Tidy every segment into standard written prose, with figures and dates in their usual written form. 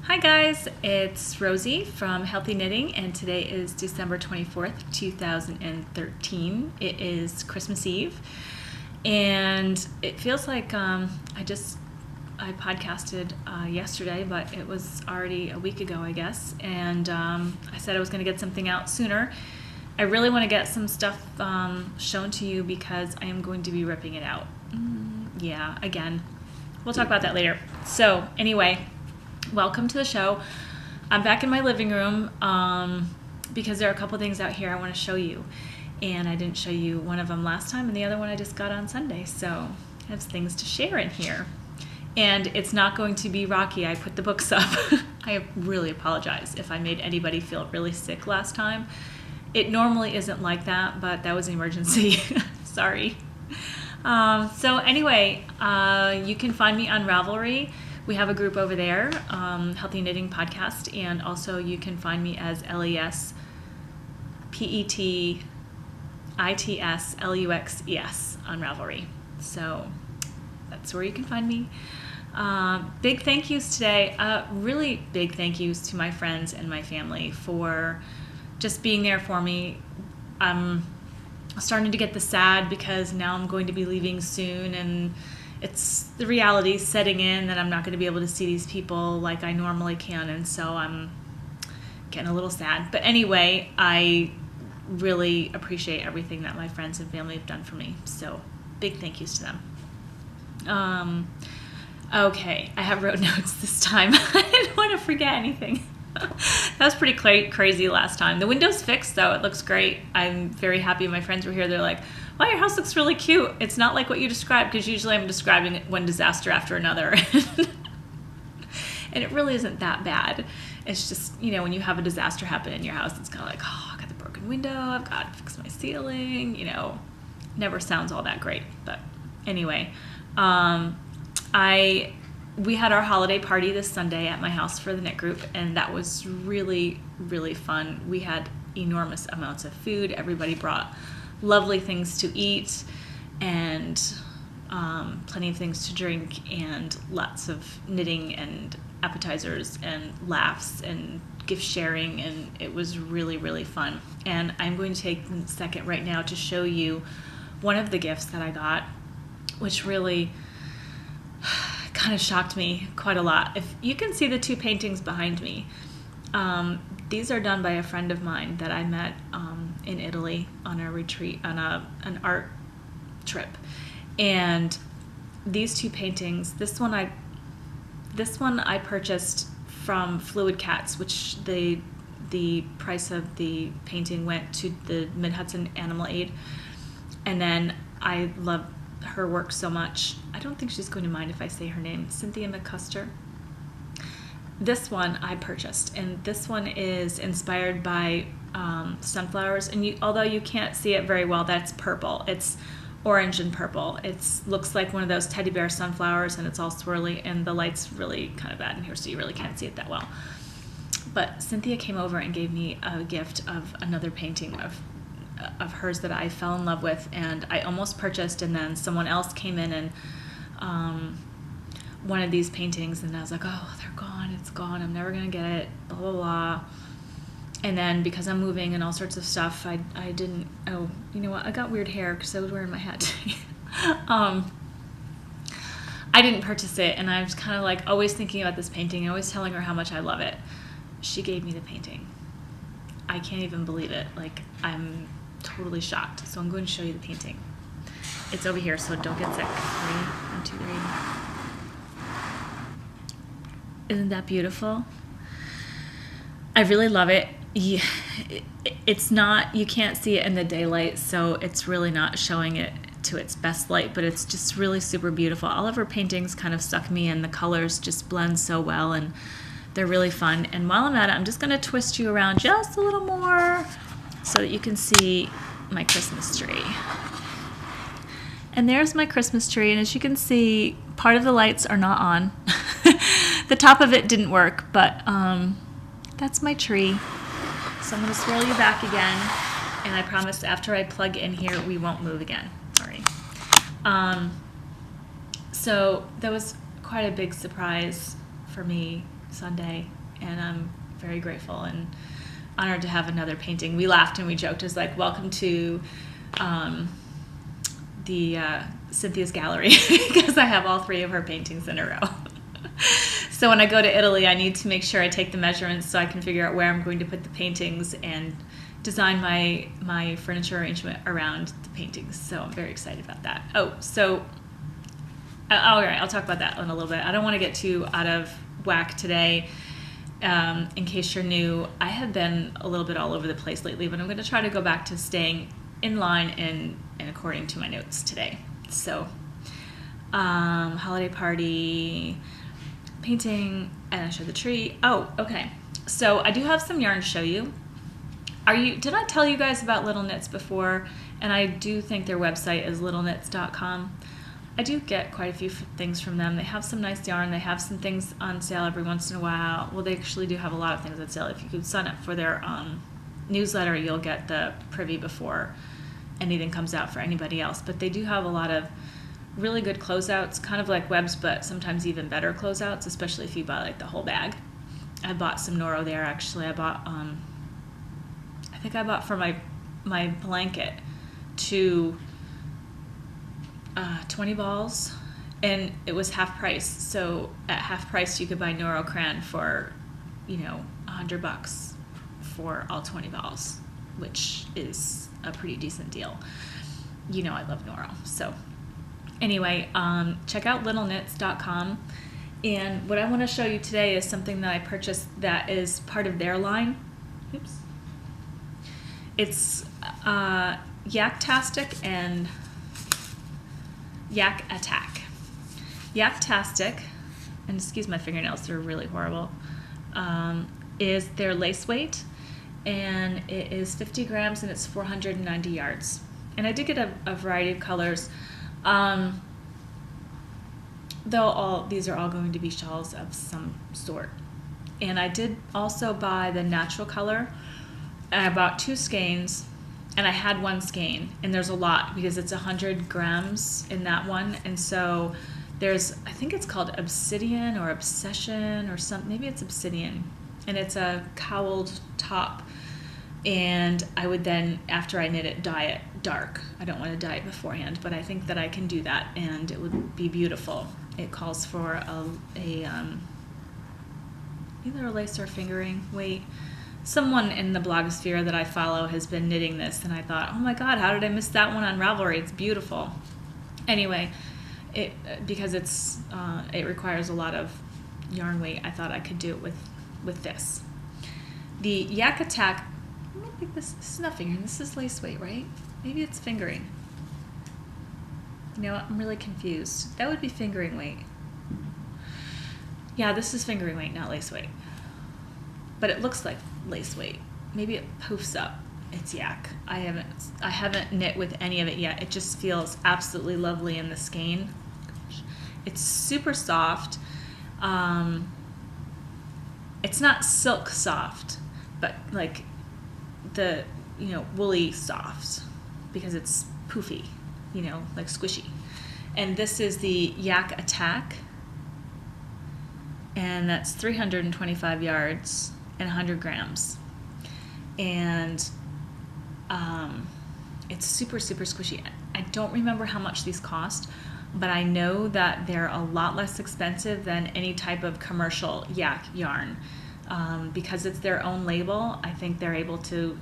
Hi guys, it's Rosie from Healthy Knitting, and today is December 24th, 2013. It is Christmas Eve, and it feels like I podcasted yesterday, but it was already a week ago, I guess, and I said I was going to get something out sooner. I really want to get some stuff shown to you because I am going to be ripping it out. Yeah, again. We'll talk about that later. So, anyway, welcome to the show. I'm back in my living room because there are a couple things out here I want to show you. And I didn't show you one of them last time, and the other one I just got on Sunday. So I have things to share in here. And it's not going to be rocky. I put the books up. I really apologize if I made anybody feel really sick last time. It normally isn't like that, but that was an emergency. Sorry. So anyway, you can find me on Ravelry. We have a group over there, Healthy Knitting Podcast, and also you can find me as LESPETITSLUXES on Ravelry. So that's where you can find me. Big thank yous today, really big thank yous to my friends and my family for just being there for me. I'm starting to get the sad because now I'm going to be leaving soon, and it's the reality setting in that I'm not going to be able to see these people like I normally can, and so I'm getting a little sad. But anyway, I really appreciate everything that my friends and family have done for me, so big thank yous to them. Okay, I have wrote notes this time. I didn't want to forget anything. That was pretty crazy last time. The window's fixed, though. It looks great. I'm very happy. My friends were here. They're like, wow, your house looks really cute. It's not like what you described, because usually I'm describing one disaster after another. And it really isn't that bad. It's just, when you have a disaster happen in your house, it's kind of like, oh, I got the broken window. I've got to fix my ceiling. Never sounds all that great. But anyway, we had our holiday party this Sunday at my house for the knit group, and that was really, really fun. We had enormous amounts of food. Everybody brought lovely things to eat and plenty of things to drink and lots of knitting and appetizers and laughs and gift sharing, and it was really, really fun. And I'm going to take a second right now to show you one of the gifts that I got, which really kind of shocked me quite a lot. If you can see the two paintings behind me, these are done by a friend of mine that I met in Italy on a retreat, on an art trip. And these two paintings, this one I purchased from Fluid Cats, which the price of the painting went to the Mid-Hudson Animal Aid. And then I love her work so much. I don't think she's going to mind if I say her name, Cynthia McCusker. This one I purchased, and this one is inspired by sunflowers, and although you can't see it very well, that's purple. It's orange and purple. It looks like one of those teddy bear sunflowers, and it's all swirly, and the light's really kind of bad in here, so you really can't see it that well. But Cynthia came over and gave me a gift of another painting of hers that I fell in love with, and I almost purchased, and then someone else came in and wanted these paintings, and I was like, oh, they're gone, it's gone, I'm never gonna get it, blah blah blah. And then because I'm moving and all sorts of stuff, I didn't, oh, you know what, I got weird hair because I was wearing my hat today. I didn't purchase it, and I was kind of like always thinking about this painting, always telling her how much I love it. She gave me the painting. I can't even believe it. Like, I'm totally shocked. So I'm going to show you the painting. It's over here, so don't get sick. 3, 1, 2, 3. Isn't that beautiful? I really love it. Yeah, it's not, you can't see it in the daylight, so it's really not showing it to its best light, but it's just really super beautiful. All of her paintings kind of suck me in. The colors just blend so well, and they're really fun. And while I'm at it, I'm just going to twist you around just a little more so that you can see my Christmas tree. And there's my Christmas tree, and as you can see, part of the lights are not on. The top of it didn't work, but that's my tree. So I'm going to swirl you back again, and I promise after I plug in here, we won't move again. Sorry. So that was quite a big surprise for me Sunday, and I'm very grateful and honored to have another painting. We laughed and we joked. It was like, welcome to the Cynthia's gallery, because I have all 3 of her paintings in a row. So when I go to Italy, I need to make sure I take the measurements so I can figure out where I'm going to put the paintings and design my furniture arrangement around the paintings. So I'm very excited about that. Oh, so all right, I'll talk about that in a little bit. I don't want to get too out of whack today. In case you're new, I have been a little bit all over the place lately, but I'm going to try to go back to staying in line and according to my notes today. So, holiday party, painting, and I showed the tree. Oh, okay. So I do have some yarn to show you. Did I tell you guys about Little Knits before? And I do think their website is littleknits.com. I do get quite a few things from them. They have some nice yarn. They have some things on sale every once in a while. Well, they actually do have a lot of things on sale. If you could sign up for their newsletter, you'll get the privy before anything comes out for anybody else. But they do have a lot of really good closeouts, kind of like Webs, but sometimes even better closeouts, especially if you buy like the whole bag. I bought some Noro there, actually. I bought, I think I bought for my blanket 20 balls, and it was half price. So at half price, you could buy Noro Cran for, $100 for all 20 balls, which is a pretty decent deal. I love Noro. So anyway, check out littleknits.com. And what I want to show you today is something that I purchased that is part of their line. Oops. It's Yaktastic and Yak Attack. Yaktastic, and excuse my fingernails, they're really horrible, is their lace weight, and it is 50 grams and it's 490 yards. And I did get a variety of colors, though these are all going to be shawls of some sort. And I did also buy the natural color, and I bought 2 skeins, and I had 1 skein, and there's a lot because it's 100 grams in that one. And so there's, I think it's called Obsidian or Obsession or something, maybe it's Obsidian, and it's a cowled top. And I would then, after I knit it, dye it dark. I don't want to dye it beforehand, but I think that I can do that, and it would be beautiful. It calls for either a lace or fingering weight. Someone in the blogosphere that I follow has been knitting this, and I thought, oh my god, how did I miss that one on Ravelry? It's beautiful. Anyway, because it requires a lot of yarn weight, I thought I could do it with this. The Yak Attack, I don't think this is not fingering, this is lace weight, right? Maybe it's fingering. I'm really confused. That would be fingering weight. Yeah, this is fingering weight, not lace weight. But it looks like lace weight. Maybe it poofs up. It's Yak. I haven't knit with any of it yet. It just feels absolutely lovely in the skein. It's super soft. It's not silk soft, but like the woolly soft, because it's poofy, like squishy. And this is the Yak Attack, and that's 325 yards and 100 grams. And it's super, super squishy. I don't remember how much these cost, but I know that they're a lot less expensive than any type of commercial yak yarn. Because it's their own label, I think they're able to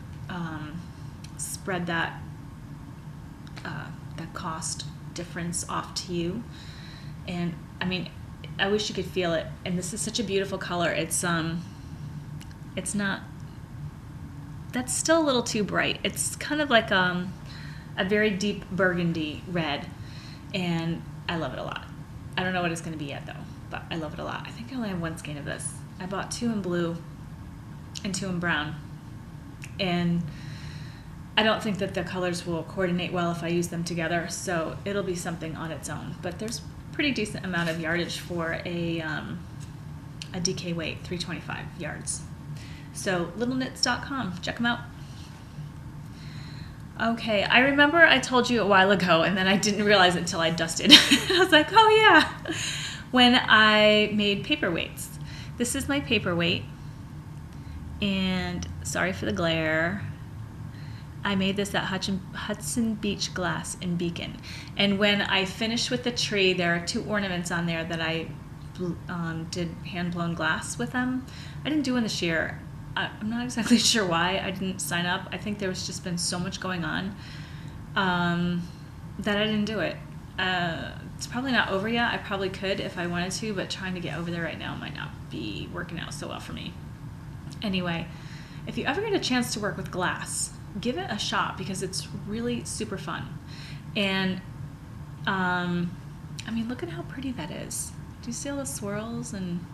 spread that cost difference off to you. And I mean, I wish you could feel it. And this is such a beautiful color. It's not, that's still a little too bright. It's kind of like a very deep burgundy red, and I love it a lot. I don't know what it's going to be yet though, but I love it a lot. I think I only have 1 skein of this. I bought 2 in blue and 2 in brown, and I don't think that the colors will coordinate well if I use them together, so it'll be something on its own. But there's pretty decent amount of yardage for a DK weight, 325 yards. So littleknits.com, check them out. Okay, I remember I told you a while ago, and then I didn't realize it until I dusted. I was like, oh yeah, when I made paperweights. This is my paperweight, and sorry for the glare. I made this at Hudson Beach Glass in Beacon. And when I finished with the tree, there are 2 ornaments on there that I did hand-blown glass with them. I didn't do one this year. I'm not exactly sure why I didn't sign up. I think there's just been so much going on that I didn't do it. It's probably not over yet. I probably could if I wanted to, but trying to get over there right now might not be working out so well for me. Anyway, if you ever get a chance to work with glass, give it a shot because it's really super fun. And I mean, look at how pretty that is. Do you see all the swirls? And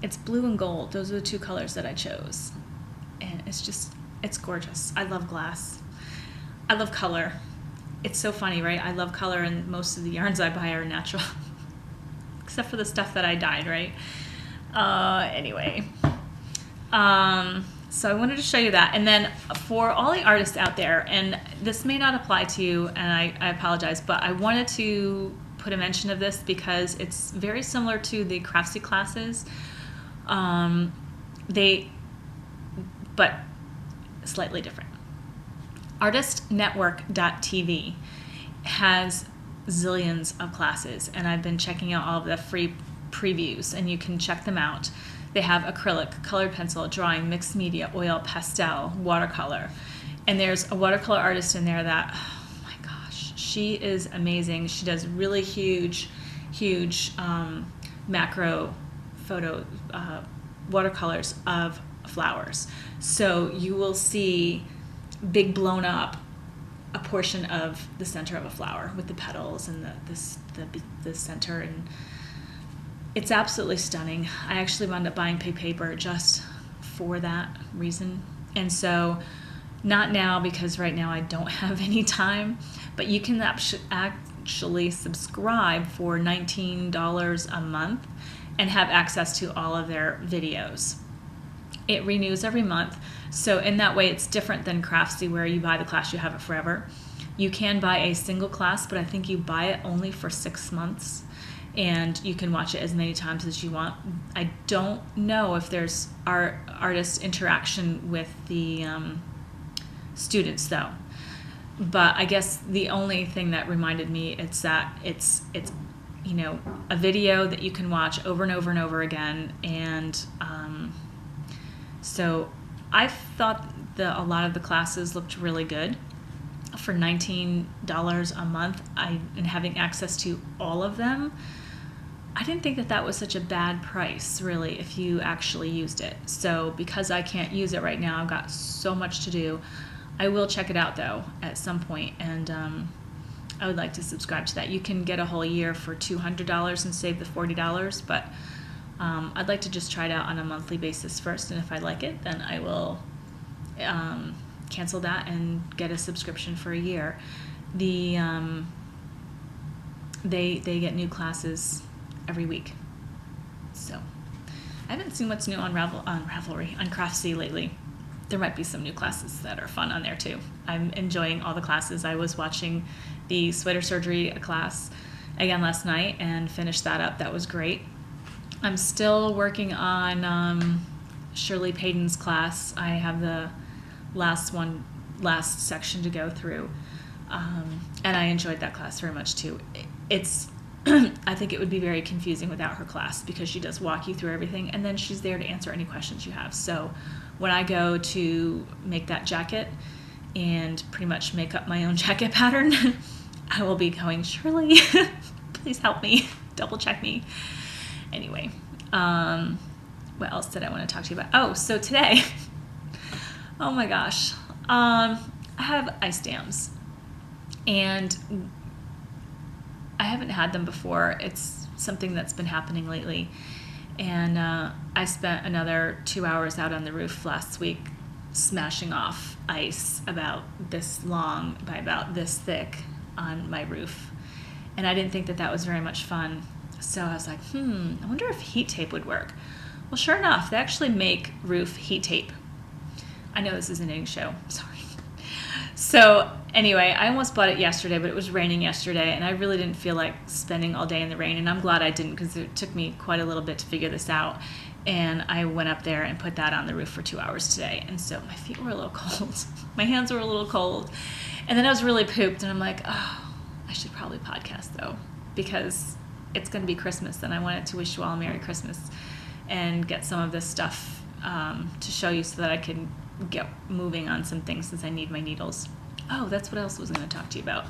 it's blue and gold. Those are the 2 colors that I chose. And it's gorgeous. I love glass. I love color. It's so funny, right? I love color, and most of the yarns I buy are natural. Except for the stuff that I dyed, right? Anyway. So I wanted to show you that. And then for all the artists out there, and this may not apply to you, and I apologize, but I wanted to put a mention of this because it's very similar to the Craftsy classes. But slightly different. ArtistNetwork.tv has zillions of classes, and I've been checking out all of the free previews, and you can check them out. They have acrylic, colored pencil, drawing, mixed media, oil, pastel, watercolor. And there's a watercolor artist in there that, oh my gosh, she is amazing. She does really huge macro photo watercolors of flowers. So you will see big blown up a portion of the center of a flower with the petals and the center, and it's absolutely stunning. I actually wound up buying paper just for that reason. And so, not now because right now I don't have any time, but you can actually subscribe for $19 a month and have access to all of their videos. It renews every month, so in that way it's different than Craftsy where you buy the class, you have it forever. You can buy a single class, but I think you buy it only for 6 months, and you can watch it as many times as you want. I don't know if there's artist interaction with the students though, but I guess the only thing that reminded me is that it's you know, a video that you can watch over and over and over again, and so I thought that a lot of the classes looked really good for $19 a month. And having access to all of them, I didn't think that that was such a bad price, really, if you actually used it. So because I can't use it right now, I've got so much to do. I will check it out, though, at some point, and I would like to subscribe to that. You can get a whole year for $200 and save the $40, but I'd like to just try it out on a monthly basis first, and if I like it, then I will cancel that and get a subscription for a year. They get new classes every week. So I haven't seen what's new on Ravelry, on Craftsy lately. There might be some new classes that are fun on there too. I'm enjoying all the classes. I was watching the sweater surgery class again last night and finished that up. That was great. I'm still working on Shirley Payton's class. I have the last section to go through, and I enjoyed that class very much too. It's I think it would be very confusing without her class because she does walk you through everything, and then she's there to answer any questions you have. So when I go to make that jacket and pretty much make up my own jacket pattern, I will be going, Shirley, please help me, double check me. Anyway, what else did I want to talk to you about? Oh, so today, oh my gosh, I have ice dams, and I haven't had them before. It's something that's been happening lately, and I spent another 2 hours out on the roof last week smashing off ice about this long by about this thick on my roof, and I didn't think that that was very much fun. So I was like, I wonder if heat tape would work. Well, sure enough, they actually make roof heat tape. I know this is a knitting show, sorry. So anyway, I almost bought it yesterday, but it was raining yesterday, and I really didn't feel like spending all day in the rain, and I'm glad I didn't, because it took me quite a little bit to figure this out. And I went up there and put that on the roof for 2 hours today, and so my feet were a little cold. My hands were a little cold. And then I was really pooped, and I'm like, oh, I should probably podcast, though, because it's going to be Christmas, and I wanted to wish you all a Merry Christmas and get some of this stuff to show you so that I can get moving on some things, since I need my needles. Oh, that's what else I was going to talk to you about.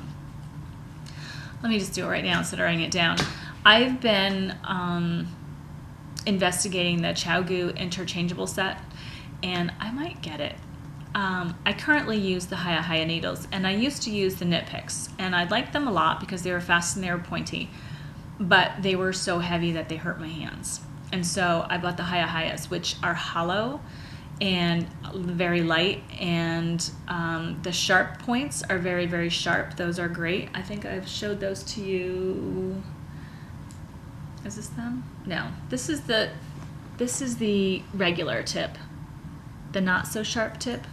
Let me just do it right now instead of writing it down. I've been investigating the ChiaoGoo interchangeable set, and I might get it. I currently use the Hiya Hiya needles, and I used to use the Knit Picks, and I liked them a lot because they were fast and they were pointy, but they were so heavy that they hurt my hands. And so I bought the Hiya Hiyas, which are hollow and very light, and the sharp points are very, very sharp. Those are great. I think I've showed those to you. Is this them? No. This is the regular tip, the not so sharp tip.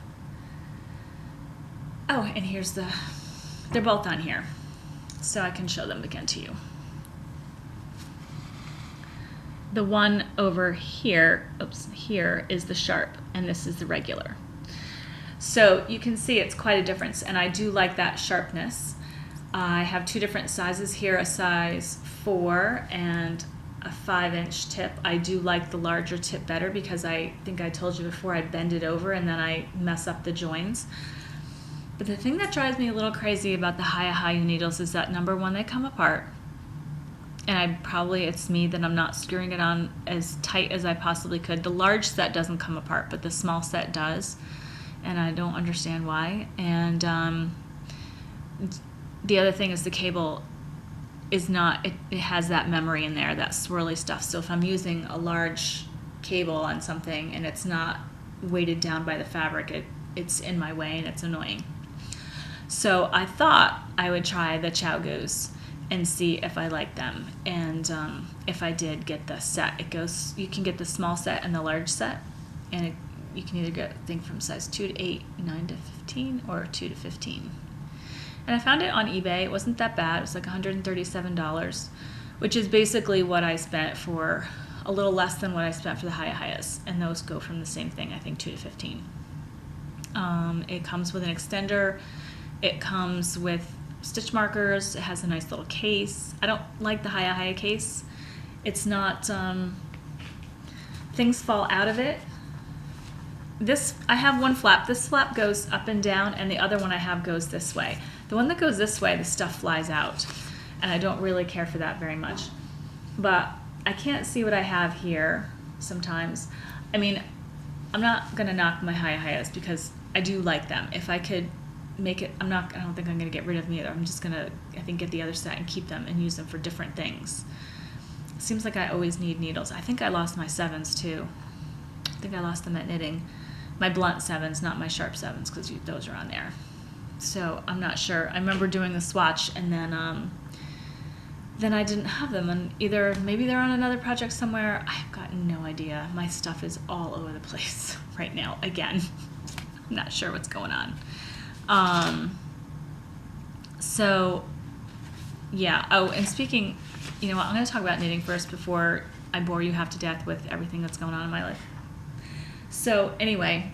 Oh, and here's they're both on here, so I can show them again to you. The one over here, here is the sharp, and this is the regular. So you can see it's quite a difference, and I do like that sharpness. I have two different sizes here, a size 4 and a 5-inch tip. I do like the larger tip better because I think I told you before I bend it over and then I mess up the joins. But the thing that drives me a little crazy about the Hiya Hiya needles is that, number one, they come apart. And it's me that I'm not screwing it on as tight as I possibly could. The large set doesn't come apart, but the small set does. And I don't understand why. And the other thing is the cable is not, it has that memory in there, that swirly stuff. So if I'm using a large cable on something and it's not weighted down by the fabric, it's in my way and it's annoying. So I thought I would try the ChiaoGoos and see if I like them. And if I did get the set, you can get the small set and the large set, and you can either get, I think, from size 2 to 8, 9 to 15, or 2 to 15. And I found it on eBay. It wasn't that bad. It was like $137, which is basically what I spent for, a little less than what I spent for the Hiya Hiyas. And those go from the same thing, I think, 2 to 15. It comes with an extender. It comes with stitch markers. It has a nice little case. I don't like the Hiya Hiya case. It's not, things fall out of it. I have one flap. This flap goes up and down, and the other one I have goes this way. The one that goes this way, the stuff flies out, and I don't really care for that very much. But I can't see what I have here sometimes. I mean, I'm not gonna knock my Hiya Hiyas because I do like them. If I could make it, I don't think I'm gonna get rid of them either. I'm just gonna, I think, get the other set and keep them and use them for different things. It seems like I always need needles. I think I lost my 7s too. I think I lost them at knitting. My blunt 7s, not my sharp 7s, because those are on there. So I'm not sure. I remember doing the swatch, and then I didn't have them, and either maybe they're on another project somewhere. I've got no idea. My stuff is all over the place right now. Again, I'm not sure what's going on. So yeah. Oh, and speaking, you know what? I'm going to talk about knitting first before I bore you half to death with everything that's going on in my life. So anyway,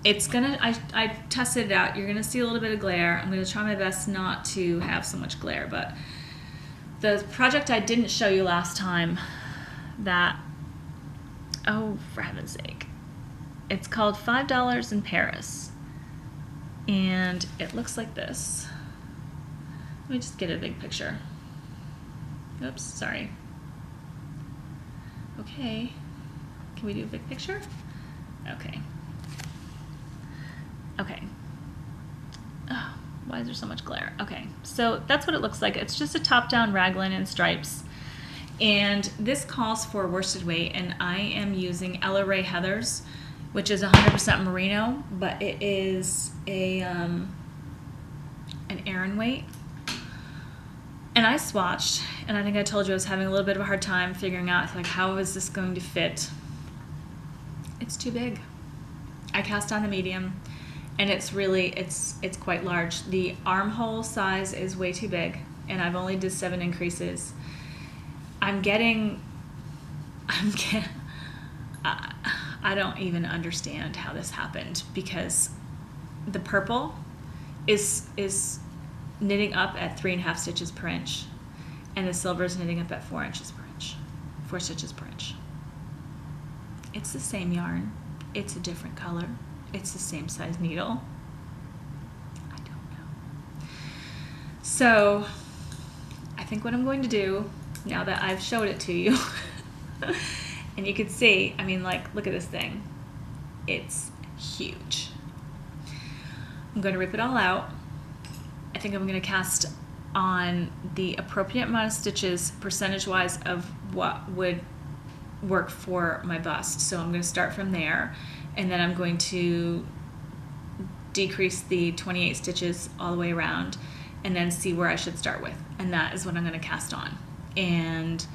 I tested it out. You're gonna see a little bit of glare. I'm gonna try my best not to have so much glare, but the project I didn't show you last time, oh, for heaven's sake, it's called $5 in Paris, and it looks like this. Let me just get a big picture. Oops, sorry. Okay. Can we do a big picture? Okay. Okay. Oh, why is there so much glare? Okay, so that's what it looks like. It's just a top-down raglan and stripes. And this calls for worsted weight, and I am using Ella Rae Heathers, which is 100% merino, but it is an Aran weight. And I swatched, and I think I told you I was having a little bit of a hard time figuring out, like, how is this going to fit? It's too big. I cast on the medium, and it's really, it's quite large. The armhole size is way too big, and I've only did 7 increases. I don't even understand how this happened, because the purple is knitting up at 3.5 stitches per inch, and the silver is knitting up at 4 stitches per inch. It's the same yarn. It's a different color. It's the same size needle. I don't know. So I think what I'm going to do, now that I've showed it to you, and you can see, I mean, like, look at this thing. It's huge. I'm going to rip it all out. I think I'm going to cast on the appropriate amount of stitches percentage-wise of what would work for my bust. So I'm going to start from there, and then I'm going to decrease the 28 stitches all the way around, and then see where I should start with. And that is what I'm going to cast on. And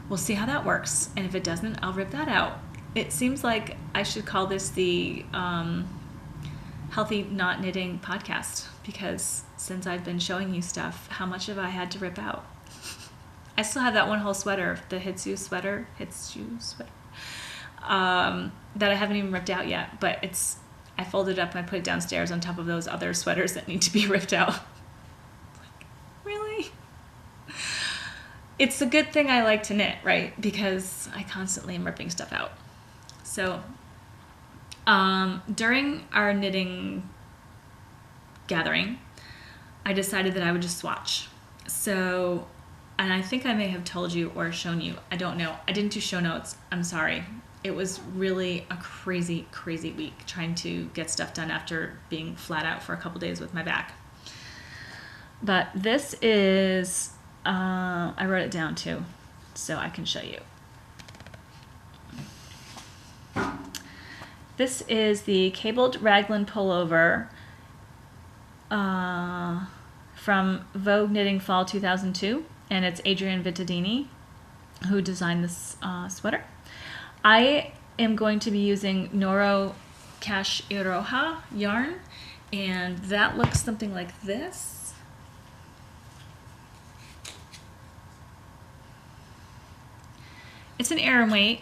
we'll see how that works. And if it doesn't, I'll rip that out. It seems like I should call this the Healthy Knot Knitting podcast, because since I've been showing you stuff, how much have I had to rip out? I still have that one whole sweater, the Hitsu sweater, that I haven't even ripped out yet, but I folded it up and I put it downstairs on top of those other sweaters that need to be ripped out. Like, really? It's a good thing I like to knit, right? Because I constantly am ripping stuff out. So during our knitting gathering, I decided that I would just swatch. So, and I think I may have told you or shown you, I don't know. I didn't do show notes. I'm sorry. It was really a crazy, crazy week trying to get stuff done after being flat out for a couple days with my back. But this is, I wrote it down too, so I can show you. This is the cabled raglan pullover from Vogue Knitting Fall 2002, and it's Adrienne Vittadini who designed this sweater. I am going to be using Noro Cash Iroha yarn, and that looks something like this. It's an Aran weight.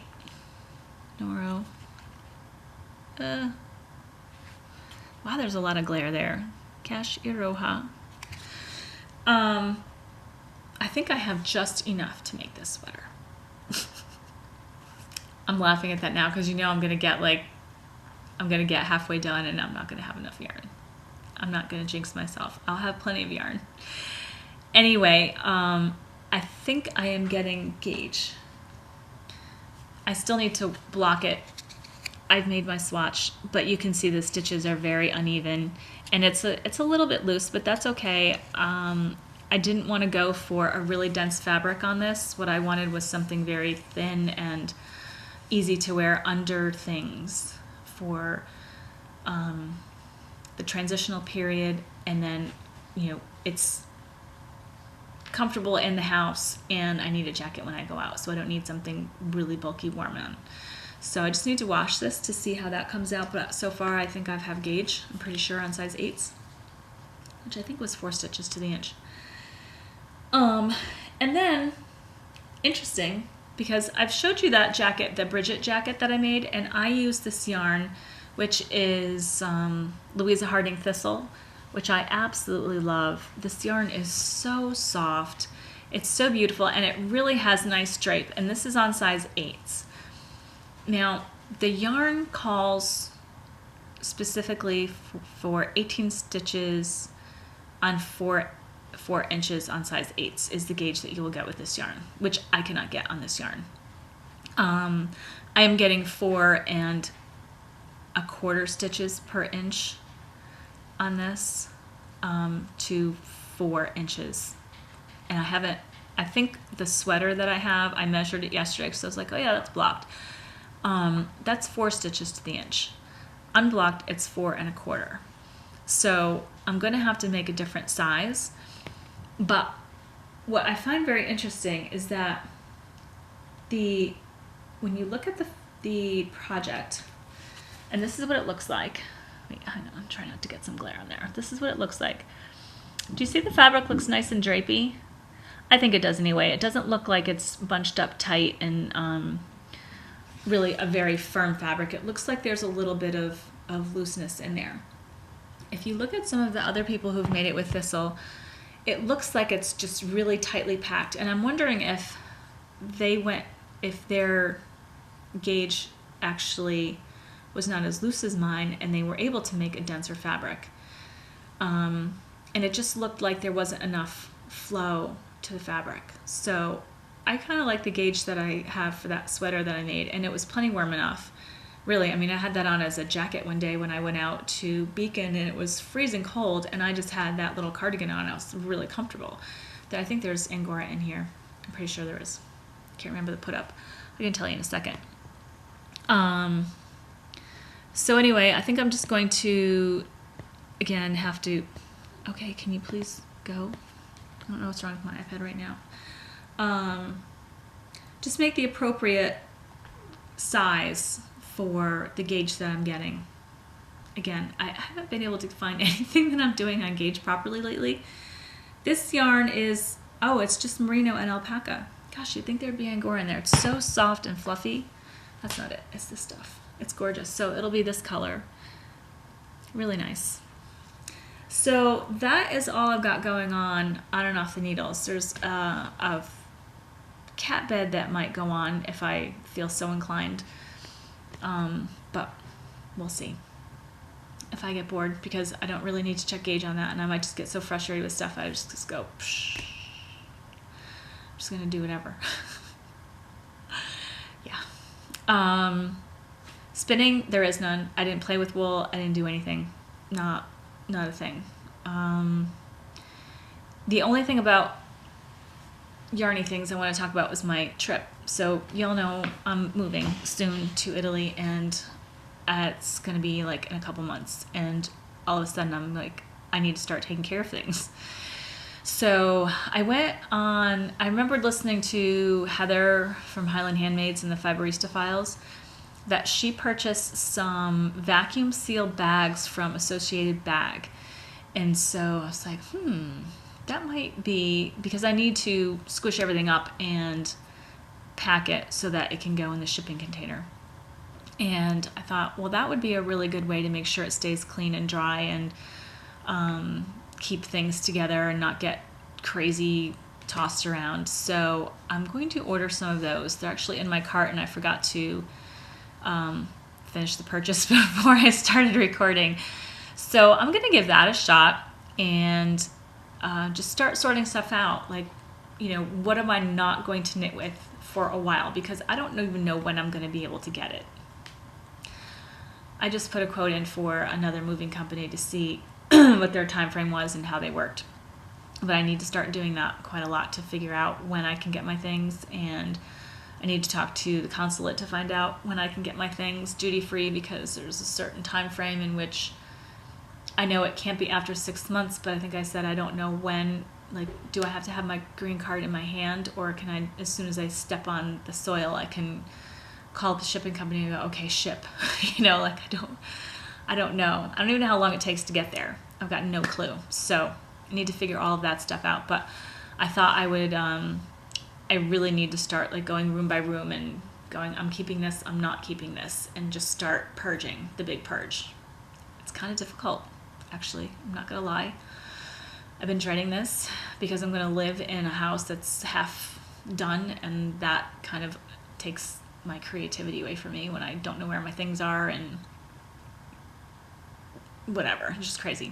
Noro. Wow, there's a lot of glare there. Cash Iroha. I think I have just enough to make this sweater. I'm laughing at that now because I'm gonna get halfway done and I'm not gonna have enough yarn. I'm not gonna jinx myself. I'll have plenty of yarn. Anyway, I think I am getting gauge. I still need to block it. I've made my swatch, but you can see the stitches are very uneven, and it's a little bit loose, but that's okay. I didn't want to go for a really dense fabric on this. What I wanted was something very thin and easy to wear under things for the transitional period, and then it's comfortable in the house, and I need a jacket when I go out, so I don't need something really bulky warm on. So I just need to wash this to see how that comes out, but so far I think I have gauge, I'm pretty sure, on size 8s, which I think was 4 stitches to the inch. And then, interesting, because I've showed you that jacket, the Bridget jacket that I made, and I used this yarn, which is Louisa Harding Thistle, which I absolutely love. This yarn is so soft, it's so beautiful, and it really has nice drape, and this is on size 8s. Now, the yarn calls specifically for 18 stitches on 4 inches on size 8s is the gauge that you will get with this yarn, which I cannot get on this yarn. I am getting 4 1/4 stitches per inch on this to 4 inches. And I think the sweater that I have, I measured it yesterday because I was like, oh yeah, that's blocked. That's 4 stitches to the inch. Unblocked, it's 4 1/4. So I'm going to have to make a different size. But what I find very interesting is that when you look at the project, and this is what it looks like. Wait, hang on, I'm trying not to get some glare on there. This is what it looks like. Do you see the fabric looks nice and drapey? I think it does anyway. It doesn't look like it's bunched up tight and really a very firm fabric. It looks like there's a little bit of looseness in there. If you look at some of the other people who've made it with Thistle, it looks like it's just really tightly packed. And I'm wondering if their gauge actually was not as loose as mine and they were able to make a denser fabric. And it just looked like there wasn't enough flow to the fabric. So I kind of like the gauge that I have for that sweater that I made, and it was plenty warm enough. Really, I mean, I had that on as a jacket one day when I went out to Beacon and it was freezing cold, and I just had that little cardigan on. I was really comfortable. I think there's Angora in here. I'm pretty sure there is. Can't remember the put up. I can tell you in a second. So anyway, I think I'm just going to, again, have to, okay, can you please go? I don't know what's wrong with my iPad right now. Just make the appropriate size for the gauge that I'm getting. Again, I haven't been able to find anything that I'm doing on gauge properly lately. This yarn is, oh, it's just merino and alpaca. Gosh, you'd think there'd be Angora in there. It's so soft and fluffy. That's not it. It's this stuff. It's gorgeous. So it'll be this color. Really nice. So that is all I've got going on and off the needles. There's a cat bed that might go on if I feel so inclined. But we'll see. If I get bored, because I don't really need to check gauge on that, and I might just get so frustrated with stuff, I just go, psh. I'm just going to do whatever. Yeah. Spinning, there is none. I didn't play with wool. I didn't do anything. Not a thing. The only thing about yarny things I want to talk about was my trip. So y'all know I'm moving soon to Italy, and it's going to be like in a couple months, and all of a sudden I'm like, I need to start taking care of things. So I remembered listening to Heather from Highland Handmaids and the Fiberista Files, that she purchased some vacuum sealed bags from Associated Bag. And so I was like, that might be, because I need to squish everything up and pack it so that it can go in the shipping container. And I thought, well, that would be a really good way to make sure it stays clean and dry and keep things together and not get crazy tossed around. So I'm going to order some of those. They're actually in my cart, and I forgot to finish the purchase before I started recording. So I'm going to give that a shot and just start sorting stuff out. Like, what am I not going to knit with for a while? Because I don't even know when I'm going to be able to get it. I just put a quote in for another moving company to see what their time frame was and how they worked. But I need to start doing that quite a lot to figure out when I can get my things, and I need to talk to the consulate to find out when I can get my things duty-free, because there's a certain time frame in which I know it can't be after 6 months, but I think I said I don't know when. Like, do I have to have my green card in my hand, or can I, as soon as I step on the soil, I can call the shipping company and go, okay, ship. Like I don't know. I don't even know how long it takes to get there. I've got no clue. So I need to figure all of that stuff out. But I thought I would, I really need to start like going room by room and going, I'm keeping this, I'm not keeping this, and just start purging, the big purge. It's kind of difficult, actually. I'm not going to lie. I've been dreading this because I'm going to live in a house that's half done, and that kind of takes my creativity away from me when I don't know where my things are and whatever. It's just crazy.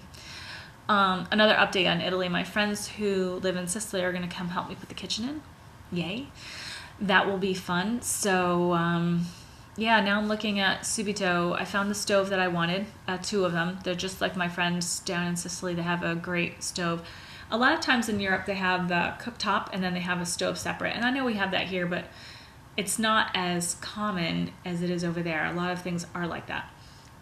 Another update on Italy. My friends who live in Sicily are going to come help me put the kitchen in. Yay. That will be fun. So, yeah, now I'm looking at Subito. I found the stove that I wanted, 2 of them. They're just like my friends down in Sicily. They have a great stove. A lot of times in Europe, they have the cooktop and then they have a stove separate. And I know we have that here, but it's not as common as it is over there. A lot of things are like that.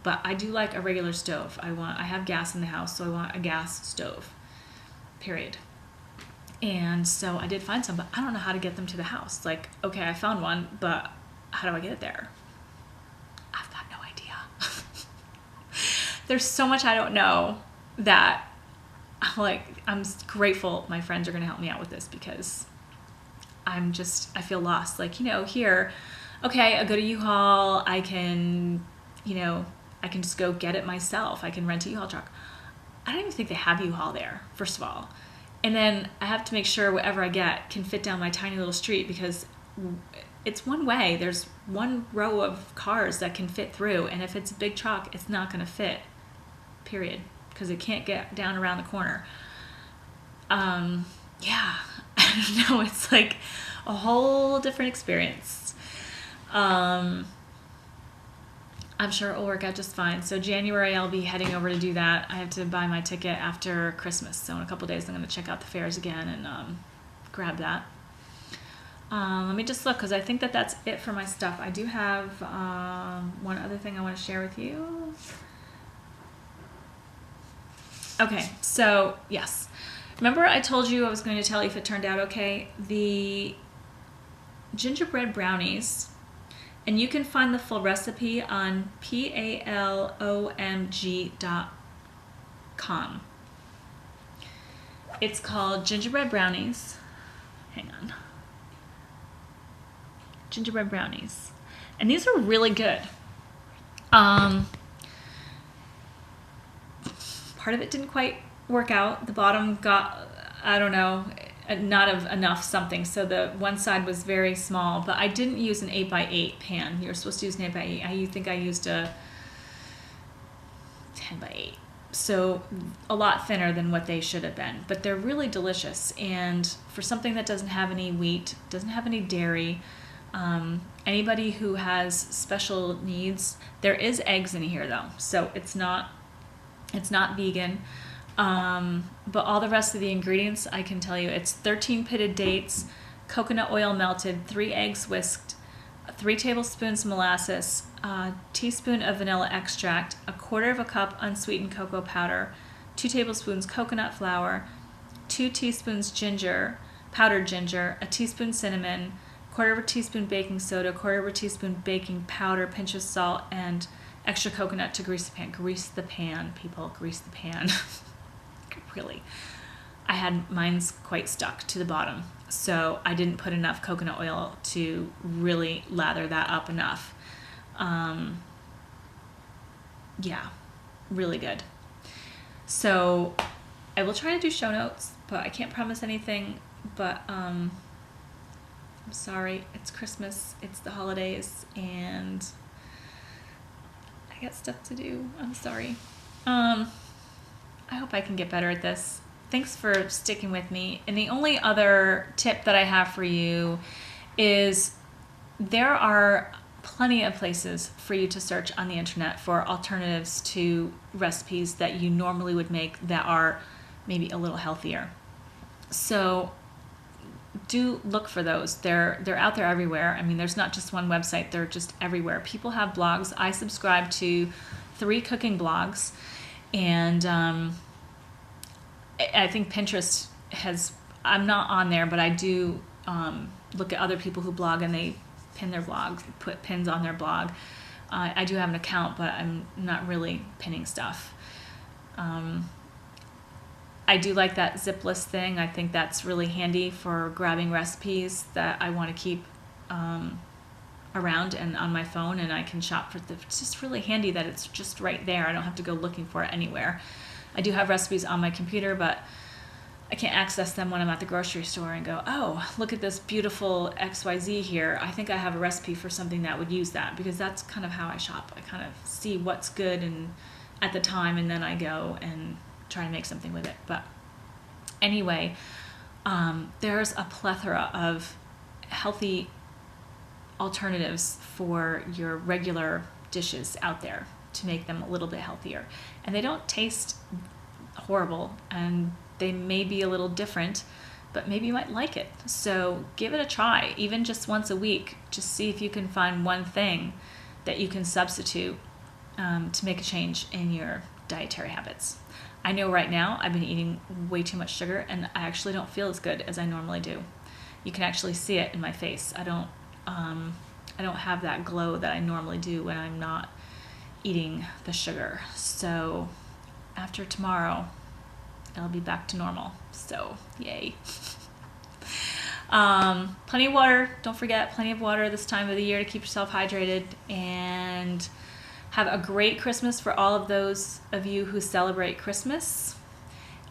But I do like a regular stove. I have gas in the house, so I want a gas stove, period. And so I did find some, but I don't know how to get them to the house. Like, okay, I found one, but how do I get it there? I've got no idea. there's so much I don't know that I'm grateful my friends are going to help me out with this, because I feel lost. Like, here, okay, I go to U-Haul, I can just go get it myself. I can rent a U-Haul truck. I don't even think they have U-Haul there, first of all. And then I have to make sure whatever I get can fit down my tiny little street, because it's one way. There's one row of cars that can fit through. And if it's a big truck, it's not going to fit, period, because it can't get down around the corner. Yeah, I don't know. It's like a whole different experience. I'm sure it will work out just fine. So January, I'll be heading over to do that. I have to buy my ticket after Christmas. So in a couple days, I'm going to check out the fairs again and grab that. Let me just look, because I think that's it for my stuff. I do have one other thing I want to share with you. Okay, so yes. Remember I told you I was going to tell you if it turned out okay? The gingerbread brownies, and you can find the full recipe on palomg.com. It's called gingerbread brownies. Hang on. Gingerbread brownies. And these are really good. Part of it didn't quite work out. The bottom got, I don't know, not of enough something. So the one side was very small, but I didn't use an 8x8 pan. You're supposed to use an 8x8. I think I used a 10x8. So a lot thinner than what they should have been, but they're really delicious. And for something that doesn't have any wheat, doesn't have any dairy, anybody who has special needs, there is eggs in here though. So it's not vegan. But all the rest of the ingredients, I can tell you, it's 13 pitted dates, coconut oil melted, 3 eggs whisked, 3 tablespoons molasses, a teaspoon of vanilla extract, 1/4 cup unsweetened cocoa powder, 2 tablespoons coconut flour, 2 teaspoons ginger, powdered ginger, a teaspoon cinnamon, 1/4 teaspoon baking soda, 1/4 teaspoon baking powder, pinch of salt, and extra coconut to grease the pan. Grease the pan, people, grease the pan. Really. I had mine's quite stuck to the bottom, so I didn't put enough coconut oil to really lather that up enough. Yeah, really good. So I will try to do show notes, but I can't promise anything. But I'm sorry, it's Christmas, it's the holidays, and I got stuff to do. I'm sorry. I hope I can get better at this. Thanks for sticking with me. And the only other tip that I have for you is there are plenty of places for you to search on the internet for alternatives to recipes that you normally would make that are maybe a little healthier. So do look for those. They're out there everywhere. I mean, there's not just one website, they're just everywhere. People have blogs. I subscribe to 3 cooking blogs, and I think Pinterest I'm not on there, but I do look at other people who blog, and they pin their blogs, put pins on their blog. I do have an account, but I'm not really pinning stuff. I do like that zip list thing. I think that's really handy for grabbing recipes that I want to keep around and on my phone, and I can shop for it's just really handy that it's just right there. I don't have to go looking for it anywhere. I do have recipes on my computer, but I can't access them when I'm at the grocery store and go, oh, look at this beautiful XYZ here. I think I have a recipe for something that would use that, because that's kind of how I shop. I kind of see what's good and at the time, and then I go and try to make something with it. But anyway, there's a plethora of healthy alternatives for your regular dishes out there to make them a little bit healthier. And they don't taste horrible, and they may be a little different, but maybe you might like it. So give it a try, even just once a week. Just see if you can find one thing that you can substitute to make a change in your dietary habits. I know right now I've been eating way too much sugar, and I actually don't feel as good as I normally do. You can actually see it in my face. I don't have that glow that I normally do when I'm not eating the sugar. So after tomorrow, it'll be back to normal. So yay. Plenty of water. Don't forget, plenty of water this time of the year to keep yourself hydrated. And have a great Christmas for all of those of you who celebrate Christmas.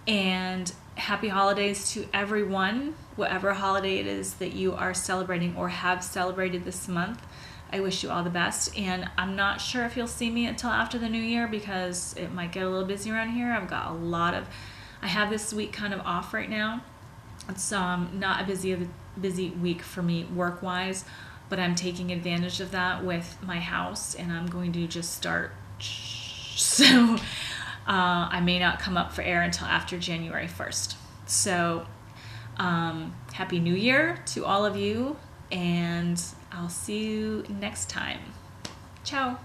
And happy holidays to everyone, whatever holiday it is that you are celebrating or have celebrated this month. I wish you all the best. And I'm not sure if you'll see me until after the new year because it might get a little busy around here. I have this week kind of off right now. It's not a busy week for me work-wise, but I'm taking advantage of that with my house, and I'm going to just start. So I may not come up for air until after January 1st. So Happy New Year to all of you, and I'll see you next time. Ciao.